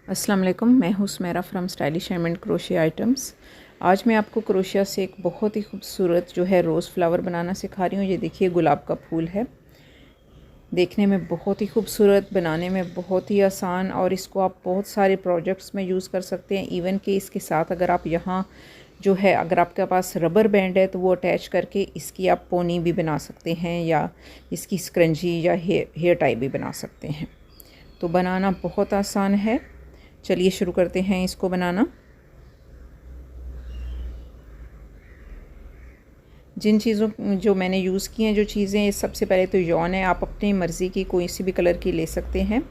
अस्सलाम वालेकुम, मैं हूँ Sumera from stylish and crochet items. आज मैं आपको क्रोशिया से एक बहुत ही खूबसूरत जो है रोज़ फ्लावर बनाना सिखा रही हूँ। ये देखिए गुलाब का फूल है, देखने में बहुत ही खूबसूरत, बनाने में बहुत ही आसान, और इसको आप बहुत सारे प्रोजेक्ट्स में यूज़ कर सकते हैं। इवन कि इसके साथ अगर आप यहाँ जो है अगर आपके पास रबर बैंड है तो वो अटैच करके इसकी आप पोनी भी बना सकते हैं, या इसकी स्क्रंजी या हेयर टाई भी बना सकते हैं। तो बनाना बहुत आसान है। चलिए शुरू करते हैं इसको बनाना। जिन चीज़ों जो मैंने यूज़ की हैं जो चीज़ें, सबसे पहले तो यॉन है, आप अपनी मर्ज़ी की कोई सी भी कलर की ले सकते हैं।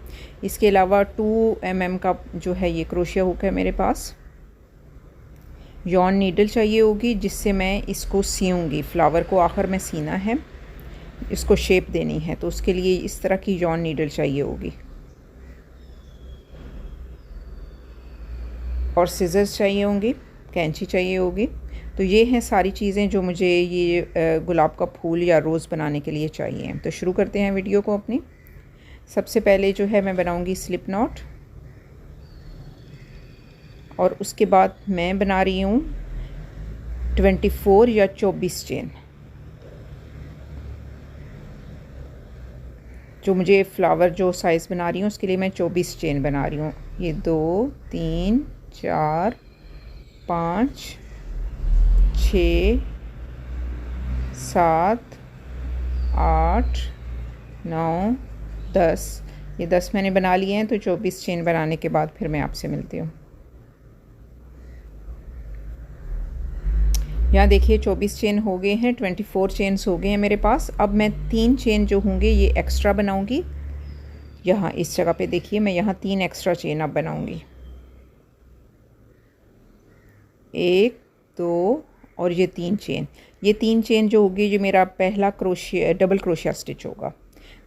इसके अलावा 2 mm का जो है ये क्रोशिया हुक है मेरे पास। यॉन नीडल चाहिए होगी जिससे मैं इसको सीऊँगी, फ्लावर को आखिर में सीना है, इसको शेप देनी है, तो उसके लिए इस तरह की यॉन नीडल चाहिए होगी। और सिज़र्स चाहिए होंगी, कैंची चाहिए होगी। तो ये हैं सारी चीज़ें जो मुझे ये गुलाब का फूल या रोज़ बनाने के लिए चाहिए। तो शुरू करते हैं वीडियो को अपनी। सबसे पहले जो है मैं बनाऊंगी स्लिप नॉट, और उसके बाद मैं बना रही हूँ 24 या 24 चेन। जो मुझे फ्लावर जो साइज़ बना रही हूँ उसके लिए मैं 24 चेन बना रही हूँ। ये 2 3 4 5 6 7 8 9 10। ये 10 मैंने बना लिए हैं। तो 24 चेन बनाने के बाद फिर मैं आपसे मिलती हूँ। यहाँ देखिए 24 चेन हो गए हैं, 24 चेन्स हो गए हैं मेरे पास। अब मैं 3 चेन जो होंगे ये एक्स्ट्रा बनाऊँगी। यहाँ इस जगह पे देखिए मैं यहाँ 3 एक्स्ट्रा चेन अब बनाऊँगी, 1 2 और ये 3 चेन। ये 3 चेन जो होगी ये मेरा पहला क्रोशिया डबल क्रोशिया स्टिच होगा।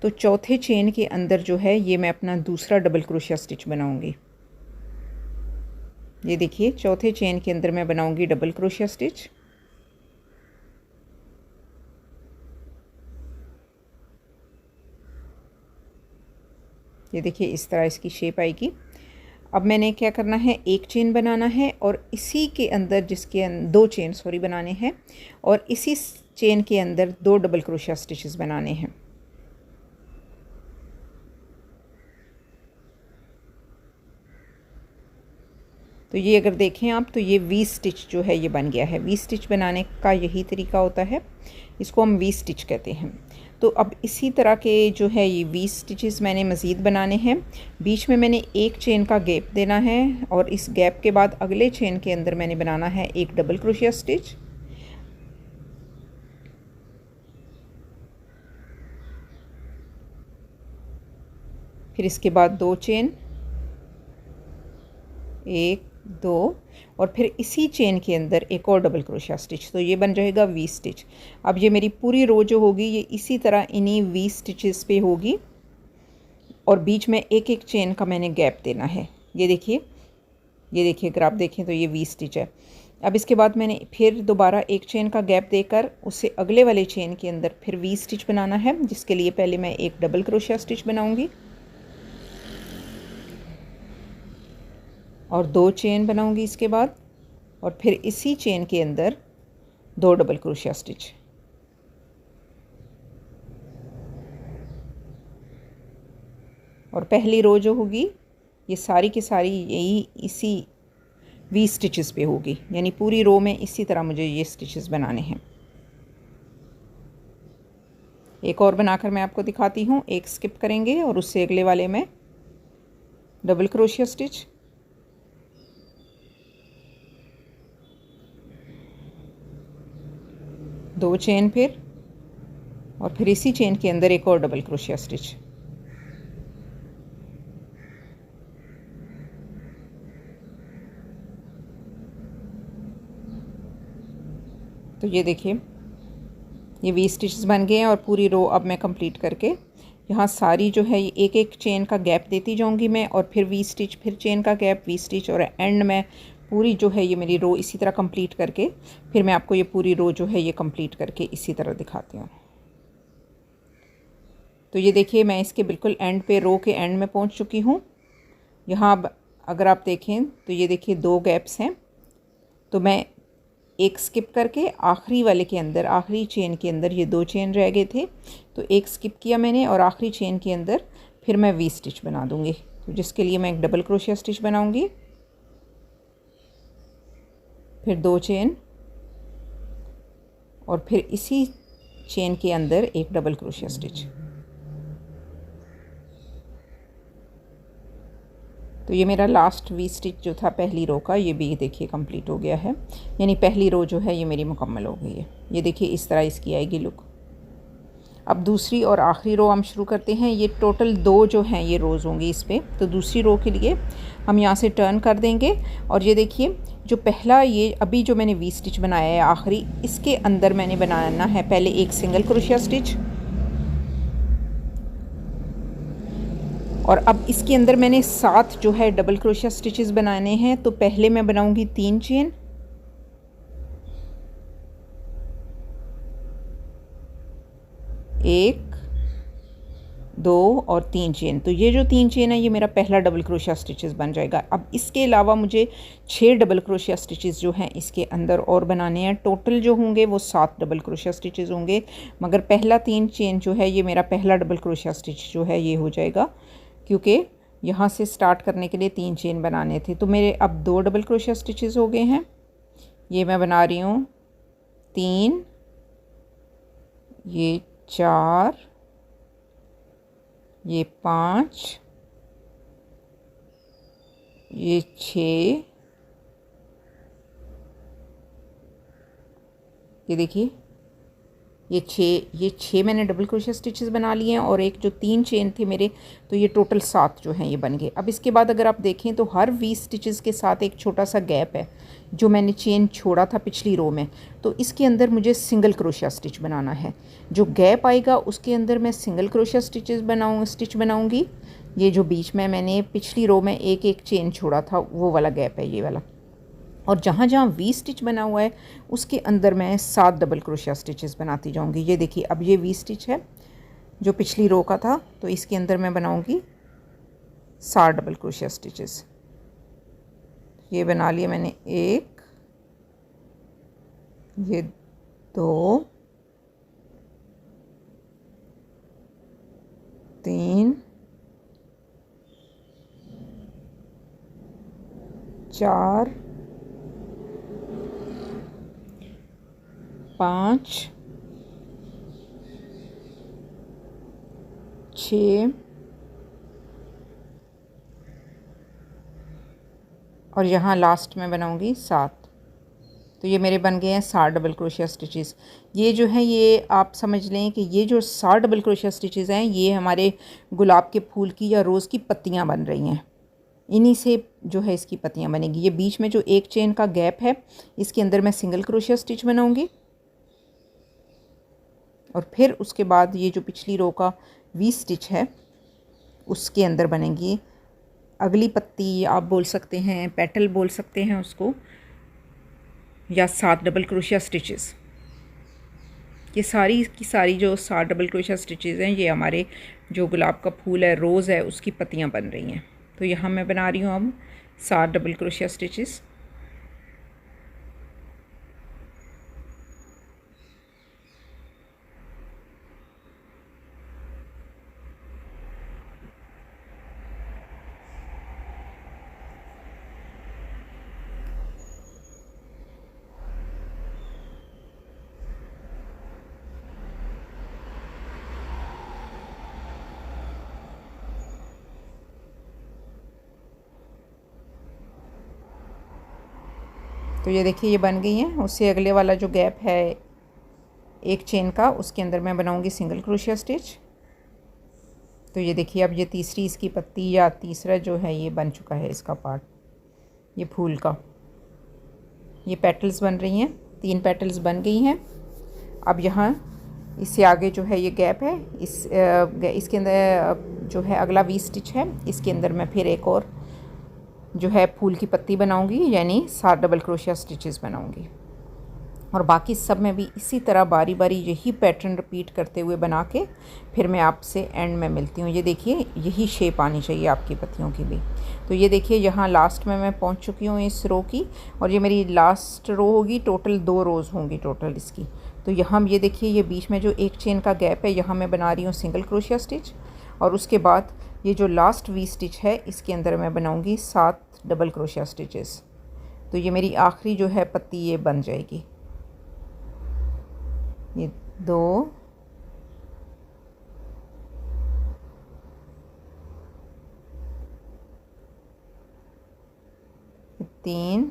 तो चौथे चेन के अंदर जो है ये मैं अपना दूसरा डबल क्रोशिया स्टिच बनाऊंगी। ये देखिए चौथे चेन के अंदर मैं बनाऊंगी डबल क्रोशिया स्टिच। ये देखिए इस तरह इसकी शेप आएगी। अब मैंने क्या करना है, एक चेन बनाना है और इसी के अंदर जिसके 2 चेन सॉरी बनाने हैं, और इसी चेन के अंदर 2 डबल क्रोशिया स्टिचेस बनाने हैं। तो ये अगर देखें आप तो ये वी स्टिच जो है ये बन गया है। वी स्टिच बनाने का यही तरीका होता है, इसको हम वी स्टिच कहते हैं। तो अब इसी तरह के जो है ये 20 स्टिचेस मैंने मज़ीद बनाने हैं। बीच में मैंने एक चेन का गैप देना है, और इस गैप के बाद अगले चेन के अंदर मैंने बनाना है एक डबल क्रोशिया स्टिच। फिर इसके बाद 2 चेन, 1 2, और फिर इसी चेन के अंदर एक और डबल क्रोशिया स्टिच। तो ये बन जाएगा वी स्टिच। अब ये मेरी पूरी रो जो होगी ये इसी तरह इन्हीं वी स्टिचेस पे होगी, और बीच में एक एक चेन का मैंने गैप देना है। ये देखिए अगर आप देखें तो ये वी स्टिच है। अब इसके बाद मैंने फिर दोबारा एक चेन का गैप देकर उससे अगले वाले चेन के अंदर फिर वी स्टिच बनाना है, जिसके लिए पहले मैं एक डबल क्रोशिया स्टिच बनाऊंगी और 2 चेन बनाऊंगी इसके बाद, और फिर इसी चेन के अंदर 2 डबल क्रोशिया स्टिच। और पहली रो जो होगी ये सारी की सारी यही इसी वी स्टिचेस पे होगी, यानी पूरी रो में इसी तरह मुझे ये स्टिचेस बनाने हैं। एक और बनाकर मैं आपको दिखाती हूँ। एक स्किप करेंगे और उससे अगले वाले में डबल क्रोशिया स्टिच, 2 चेन फिर, और फिर इसी चेन के अंदर एक और डबल क्रोशिया स्टिच। तो ये देखिए ये वी स्टिचेस बन गए हैं, और पूरी रो अब मैं कंप्लीट करके यहाँ सारी जो है एक एक चेन का गैप देती जाऊँगी मैं, और फिर वी स्टिच, फिर चेन का गैप, वी स्टिच, और एंड में पूरी जो है ये मेरी रो इसी तरह कंप्लीट करके फिर मैं आपको ये पूरी रो जो है ये कंप्लीट करके इसी तरह दिखाती हूँ। तो ये देखिए मैं इसके बिल्कुल एंड पे, रो के एंड में पहुँच चुकी हूँ। यहाँ अब अगर आप देखें तो ये देखिए 2 गैप्स हैं, तो मैं एक स्किप करके आखिरी वाले के अंदर, आखिरी चेन के अंदर ये 2 चेन रह गए थे, तो एक स्किप किया मैंने और आखिरी चेन के अंदर फिर मैं वी स्टिच बना दूँगी। तो जिसके लिए मैं एक डबल क्रोशिया स्टिच बनाऊँगी, फिर 2 चेन और फिर इसी चेन के अंदर एक डबल क्रोशिया स्टिच। तो ये मेरा लास्ट वी स्टिच जो था पहली रो का, ये भी देखिए कंप्लीट हो गया है, यानी पहली रो जो है ये मेरी मुकम्मल हो गई है। ये देखिए इस तरह इसकी आएगी लुक। अब दूसरी और आखिरी रो हम शुरू करते हैं। ये टोटल 2 जो हैं ये रोज़ होंगी इस पर। तो दूसरी रो के लिए हम यहाँ से टर्न कर देंगे और ये देखिए जो पहला, ये अभी जो मैंने वी स्टिच बनाया है आखिरी, इसके अंदर मैंने बनाना है पहले एक सिंगल क्रोशिया स्टिच, और अब इसके अंदर मैंने 7 जो है डबल क्रोशिया स्टिचेस बनाने हैं। तो पहले मैं बनाऊंगी 3 चेन, एक, 2 और 3 चेन। तो ये जो 3 चेन है ये मेरा पहला डबल क्रोशिया स्टिचेस बन जाएगा। अब इसके अलावा मुझे 6 डबल क्रोशिया स्टिचेस जो हैं इसके अंदर और बनाने हैं। टोटल जो होंगे वो 7 डबल क्रोशिया स्टिचेस होंगे, मगर पहला 3 चेन जो है ये मेरा पहला डबल क्रोशिया स्टिच जो है ये हो जाएगा, क्योंकि यहाँ से स्टार्ट करने के लिए 3 चेन बनाने थे। तो मेरे अब 2 डबल क्रोशिया स्टिचेस हो गए हैं। ये मैं बना रही हूँ 3, ये 4, ये 5, ये 6, ये देखिए ये 6 मैंने डबल क्रोशिया स्टिचेस बना लिए हैं, और एक जो 3 चेन थे मेरे, तो ये टोटल 7 जो हैं ये बन गए। अब इसके बाद अगर आप देखें तो हर वी स्टिचेस के साथ एक छोटा सा गैप है जो मैंने चेन छोड़ा था पिछली रो में, तो इसके अंदर मुझे सिंगल क्रोशिया स्टिच बनाना है। जो गैप आएगा उसके अंदर मैं सिंगल क्रोशिया स्टिच बनाऊँगी। ये जो बीच में मैंने पिछली रो में एक एक चेन छोड़ा था वो वाला गैप है ये वाला, और जहाँ जहाँ वी स्टिच बना हुआ है उसके अंदर मैं 7 डबल क्रोशिया स्टिचेस बनाती जाऊँगी। ये देखिए अब ये वी स्टिच है जो पिछली रो का था, तो इसके अंदर मैं बनाऊँगी 7 डबल क्रोशिया स्टिचेस। ये बना लिए मैंने, 1, ये 2, 3, 4, 5, 6 और यहाँ लास्ट में बनाऊँगी 7। तो ये मेरे बन गए हैं 7 डबल क्रोशिया स्टिचेस। ये जो है ये आप समझ लें कि ये जो 7 डबल क्रोशिया स्टिचेस हैं ये हमारे गुलाब के फूल की या रोज़ की पत्तियाँ बन रही हैं, इन्हीं से जो है इसकी पत्तियाँ बनेगी। ये बीच में जो एक चेन का गैप है इसके अंदर मैं सिंगल क्रोशिया स्टिच बनाऊँगी, और फिर उसके बाद ये जो पिछली रो का वी स्टिच है उसके अंदर बनेगी अगली पत्ती, आप बोल सकते हैं पेटल बोल सकते हैं उसको, या 7 डबल क्रोशिया स्टिचेस। ये सारी की सारी जो 7 डबल क्रोशिया स्टिचेस हैं ये हमारे जो गुलाब का फूल है, रोज़ है, उसकी पत्तियां बन रही हैं। तो यहाँ मैं बना रही हूँ अब 7 डबल क्रोशिया स्टिचेस। तो ये देखिए ये बन गई हैं। उससे अगले वाला जो गैप है एक चेन का, उसके अंदर मैं बनाऊंगी सिंगल क्रोशिया स्टिच। तो ये देखिए अब ये तीसरी इसकी पत्ती या तीसरा जो है ये बन चुका है इसका पार्ट, ये फूल का। ये पेटल्स बन रही हैं, 3 पेटल्स बन गई हैं। अब यहाँ इससे आगे जो है ये गैप है, इसके अंदर जो है अगला वी स्टिच है, इसके अंदर मैं फिर एक और जो है फूल की पत्ती बनाऊंगी, यानी 7 डबल क्रोशिया स्टिचेस बनाऊंगी। और बाकी सब में भी इसी तरह बारी बारी यही पैटर्न रिपीट करते हुए बना के फिर मैं आपसे एंड में मिलती हूँ। ये देखिए यही शेप आनी चाहिए आपकी पत्तियों की भी। तो ये देखिए यहाँ लास्ट में मैं पहुँच चुकी हूँ इस रो की, और ये मेरी लास्ट रो होगी। टोटल 2 रोज़ होंगी टोटल इसकी। तो यहाँ ये देखिए ये बीच में जो एक चेन का गैप है, यहाँ मैं बना रही हूँ सिंगल क्रोशिया स्टिच, और उसके बाद ये जो लास्ट वी स्टिच है इसके अंदर मैं बनाऊँगी 7 डबल क्रोशिया स्टिचेस। तो ये मेरी आखिरी जो है पत्ती ये बन जाएगी। ये 2, 3,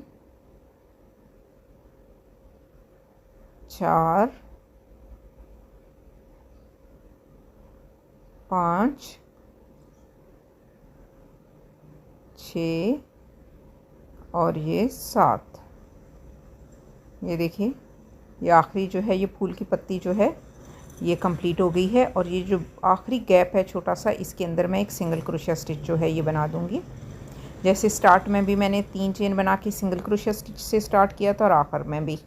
4, 5, 6 और ये 7। ये देखिए ये आखिरी जो है ये फूल की पत्ती जो है ये कंप्लीट हो गई है। और ये जो आखिरी गैप है छोटा सा, इसके अंदर मैं एक सिंगल क्रोशिया स्टिच जो है ये बना दूंगी। जैसे स्टार्ट में भी मैंने 3 चेन बना के सिंगल क्रोशिया स्टिच से स्टार्ट किया था, और आखिर में भी।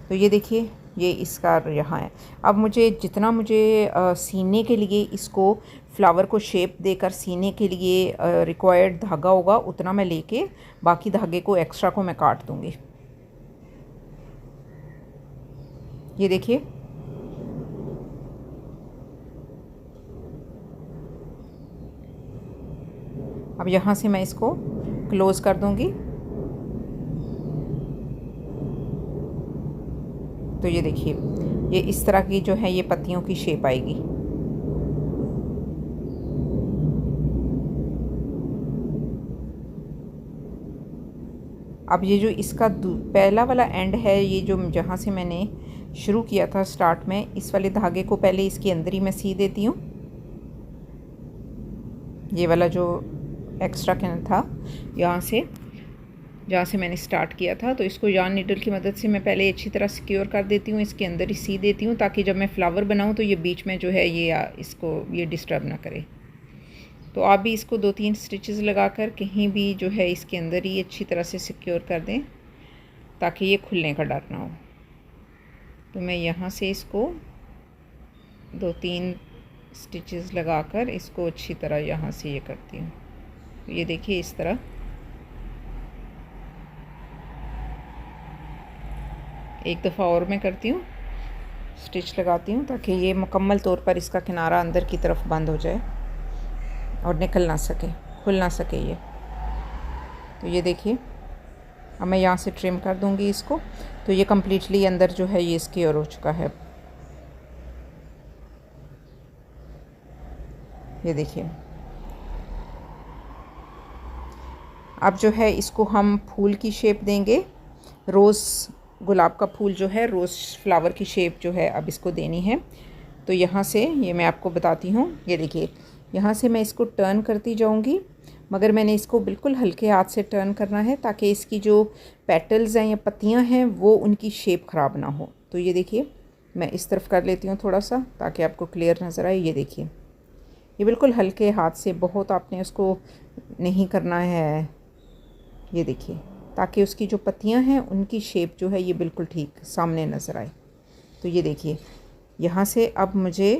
तो ये देखिए ये इसका यहाँ है। अब मुझे जितना मुझे सीने के लिए इसको फ्लावर को शेप देकर सीने के लिए रिक्वायर्ड धागा होगा, उतना मैं लेके बाकी धागे को एक्स्ट्रा को मैं काट दूँगी। ये देखिए अब यहाँ से मैं इसको क्लोज़ कर दूँगी। तो ये देखिए ये इस तरह की जो है ये पत्तियों की शेप आएगी। अब ये जो इसका पहला वाला एंड है, ये जो जहाँ से मैंने शुरू किया था स्टार्ट में, इस वाले धागे को पहले इसके अंदर ही मैं सी देती हूँ। ये वाला जो एक्स्ट्रा कैन था यहाँ से, जहाँ से मैंने स्टार्ट किया था, तो इसको यार्न नीडल की मदद से मैं पहले अच्छी तरह सिक्योर कर देती हूँ, इसके अंदर ही सी देती हूँ, ताकि जब मैं फ्लावर बनाऊँ तो ये बीच में जो है ये इसको ये डिस्टर्ब ना करे। तो आप भी इसको 2-3 स्टिचेस लगाकर कहीं भी जो है इसके अंदर ही अच्छी तरह से सिक्योर कर दें, ताकि ये खुलने का डर ना हो। तो मैं यहाँ से इसको 2-3 स्टिचेस लगाकर इसको अच्छी तरह यहाँ से ये करती हूँ। तो ये देखिए इस तरह एक दफ़ा और मैं करती हूँ, स्टिच लगाती हूँ, ताकि ये मुकम्मल तौर पर इसका किनारा अंदर की तरफ बंद हो जाए और निकल ना सके, खुल ना सके ये। तो ये देखिए अब मैं यहाँ से ट्रिम कर दूँगी इसको। तो ये कम्प्लीटली अंदर जो है ये सिक्योर हो चुका है। ये देखिए अब जो है इसको हम फूल की शेप देंगे। रोज़ गुलाब का फूल जो है रोज़ फ्लावर की शेप जो है अब इसको देनी है। तो यहाँ से ये मैं आपको बताती हूँ। ये देखिए यहाँ से मैं इसको टर्न करती जाऊँगी, मगर मैंने इसको बिल्कुल हल्के हाथ से टर्न करना है, ताकि इसकी जो पेटल्स हैं या पत्तियाँ हैं वो उनकी शेप ख़राब ना हो। तो ये देखिए मैं इस तरफ कर लेती हूँ थोड़ा सा, ताकि आपको क्लियर नज़र आए। ये देखिए ये बिल्कुल हल्के हाथ से, बहुत आपने उसको नहीं करना है। ये देखिए ताकि उसकी जो पत्तियां हैं उनकी शेप जो है ये बिल्कुल ठीक सामने नज़र आए। तो ये देखिए यहाँ से अब मुझे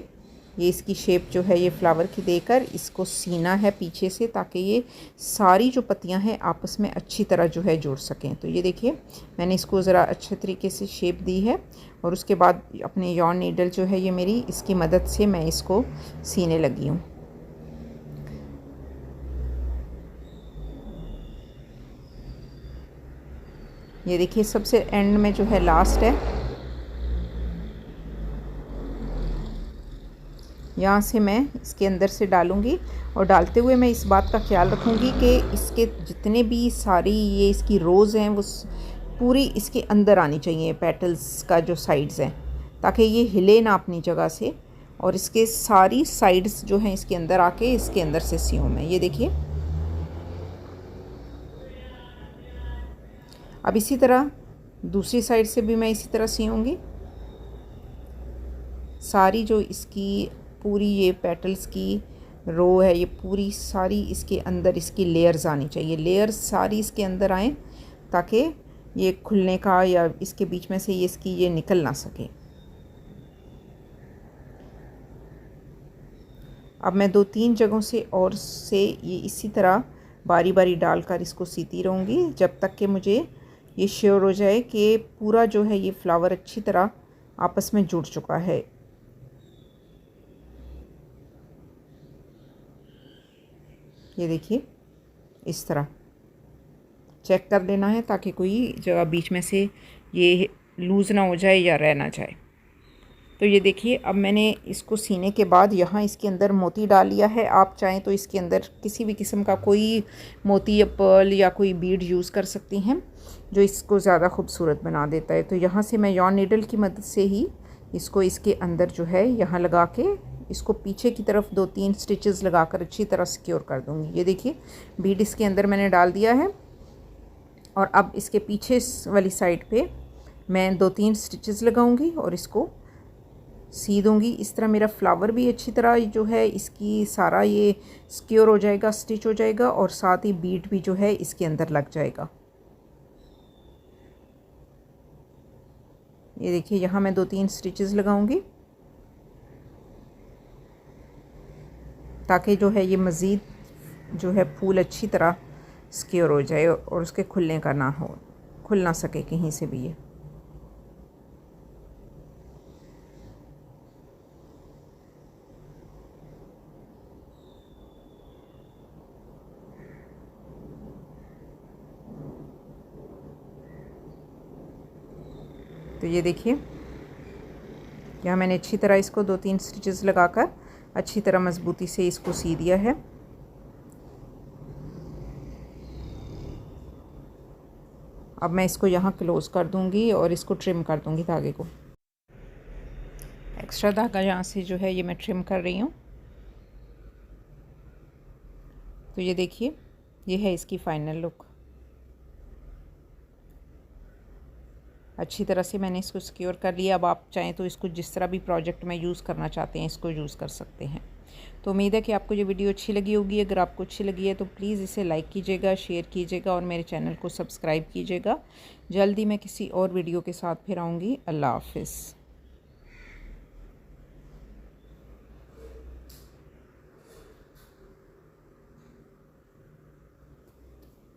ये इसकी शेप जो है ये फ्लावर की देकर इसको सीना है पीछे से, ताकि ये सारी जो पत्तियां हैं आपस में अच्छी तरह जो है जुड़ सकें। तो ये देखिए मैंने इसको ज़रा अच्छे तरीके से शेप दी है, और उसके बाद अपने यार्न नीडल जो है ये मेरी, इसकी मदद से मैं इसको सीने लगी हूँ। ये देखिए सबसे एंड में जो है लास्ट है, यहाँ से मैं इसके अंदर से डालूँगी, और डालते हुए मैं इस बात का ख्याल रखूँगी कि इसके जितने भी सारी ये इसकी रोज़ हैं वो पूरी इसके अंदर आनी चाहिए, पेटल्स का जो साइड्स हैं, ताकि ये हिले ना अपनी जगह से, और इसके सारी साइड्स जो हैं इसके अंदर आके इसके अंदर से सीऊँ मैं। ये देखिए अब इसी तरह दूसरी साइड से भी मैं इसी तरह सीऊँगी। सारी जो इसकी पूरी ये पेटल्स की रो है ये पूरी सारी इसके अंदर इसकी लेयर्स आनी चाहिए, लेयर्स सारी इसके अंदर आएँ, ताकि ये खुलने का या इसके बीच में से ये निकल ना सके। अब मैं 2-3 जगहों से ये इसी तरह बारी बारी डालकर इसको सीती रहूँगी जब तक कि मुझे ये श्योर हो जाए कि पूरा जो है ये फ्लावर अच्छी तरह आपस में जुड़ चुका है। ये देखिए, इस तरह चेक कर लेना है ताकि कोई जगह बीच में से ये लूज़ ना हो जाए या रह ना जाए। तो ये देखिए, अब मैंने इसको सीने के बाद यहाँ इसके अंदर मोती डाल लिया है। आप चाहें तो इसके अंदर किसी भी किस्म का कोई मोती या पर्ल या कोई बीड यूज़ कर सकती हैं जो इसको ज़्यादा खूबसूरत बना देता है। तो यहाँ से मैं यॉर्न नीडल की मदद से ही इसको इसके अंदर जो है यहाँ लगा के इसको पीछे की तरफ 2-3 स्टिचेस लगाकर अच्छी तरह सिक्योर कर दूँगी। ये देखिए, बीड इसके अंदर मैंने डाल दिया है और अब इसके पीछे वाली साइड पे मैं 2-3 स्टिचेस लगाऊंगी और इसको सी दूँगी। इस तरह मेरा फ्लावर भी अच्छी तरह जो है इसकी सारा ये सिक्योर हो जाएगा, स्टिच हो जाएगा और साथ ही बीड भी जो है इसके अंदर लग जाएगा। ये देखिए, यहाँ मैं 2-3 स्टिचेस लगाऊंगी ताकि जो है ये मज़ीद जो है फूल अच्छी तरह सिक्योर हो जाए और उसके खुलने का ना हो, खुल ना सके कहीं से भी ये। तो ये देखिए, यहाँ मैंने अच्छी तरह इसको 2-3 स्टिचेस लगाकर अच्छी तरह मज़बूती से इसको सी दिया है। अब मैं इसको यहाँ क्लोज़ कर दूँगी और इसको ट्रिम कर दूँगी धागे को। एक्स्ट्रा धागा यहाँ से जो है ये मैं ट्रिम कर रही हूँ। तो ये देखिए, ये है इसकी फ़ाइनल लुक। अच्छी तरह से मैंने इसको सिक्योर कर लिया। अब आप चाहें तो इसको जिस तरह भी प्रोजेक्ट में यूज़ करना चाहते हैं इसको यूज़ कर सकते हैं। तो उम्मीद है कि आपको ये वीडियो अच्छी लगी होगी। अगर आपको अच्छी लगी है तो प्लीज़ इसे लाइक कीजिएगा, शेयर कीजिएगा और मेरे चैनल को सब्सक्राइब कीजिएगा। जल्दी मैं किसी और वीडियो के साथ फिर आऊँगी। अल्लाह हाफ़िज़।